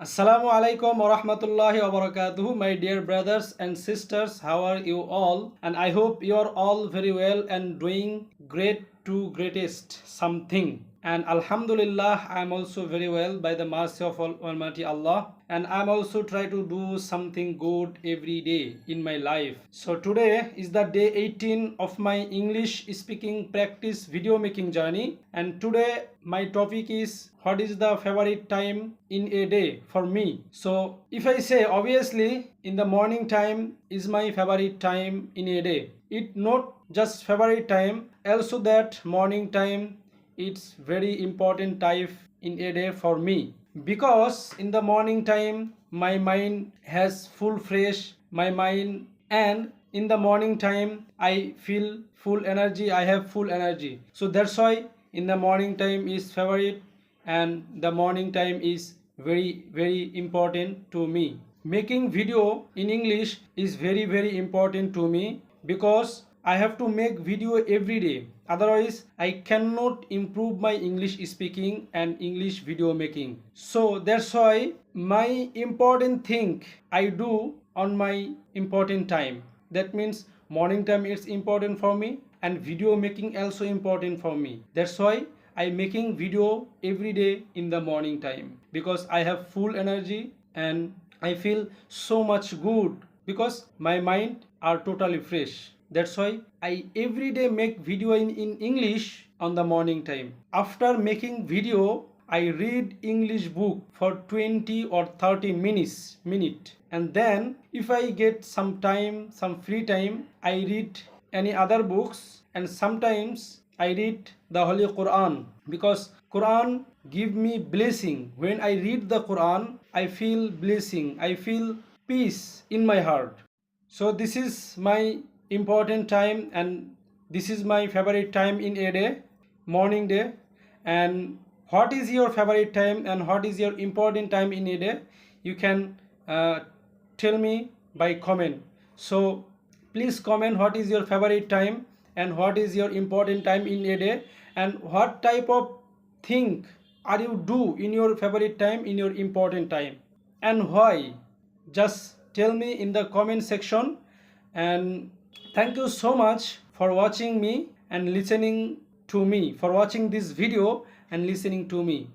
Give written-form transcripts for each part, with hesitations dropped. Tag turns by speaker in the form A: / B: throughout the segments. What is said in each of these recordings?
A: Assalamu alaikum wa rahmatullahi wa barakatuhu, my dear brothers and sisters. How are you all? And I hope you are all very well and doing great to greatest something. And Alhamdulillah, I am also very well by the mercy of Almighty Allah. And I am also try to do something good every day in my life. So today is the day 18 of my English speaking practice video making journey. And today my topic is what is the favorite time in a day for me. So if I say obviously in the morning time is my favorite time in a day. It not just favorite time, also that morning time it's very important time in a day for me, because in the morning time my mind has full fresh my mind, and in the morning time I feel full energy, I have full energy. So that's why in the morning time is favorite, and the morning time is very important to me. Making video in English is very important to me, because I have to make video every day. Otherwise, I cannot improve my English speaking and English video making. So that's why my important thing I do on my important time. That means morning time is important for me, and video making also important for me. That's why I making video every day in the morning time, because I have full energy and I feel so much good, because my mind are totally fresh. That's why I every day make video in English on the morning time. After making video, I read English book for 20 or 30 minute, and then if I get some time, some free time, I read any other books, and sometimes I read the Holy Quran, because Quran give me blessing. When I read the Quran, I feel blessing, I feel peace in my heart. So this is my important time, and this is my favorite time in a day, morning day. And what is your favorite time and what is your important time in a day? You can tell me by comment. So please comment what is your favorite time and what is your important time in a day, and what type of thing are you do in your favorite time, in your important time, and why. Just tell me in the comment section. And thank you so much for watching me and listening to me, for watching this video and listening to me.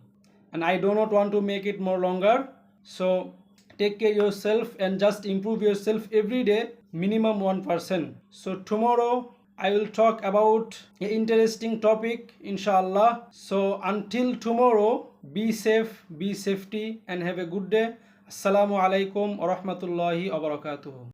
A: And I do not want to make it more longer. So take care yourself and just improve yourself every day, minimum 1%. So tomorrow I will talk about an interesting topic, inshallah. So until tomorrow, be safe, be safety, and have a good day. Assalamu alaikum wa rahmatullahi wa barakatuh.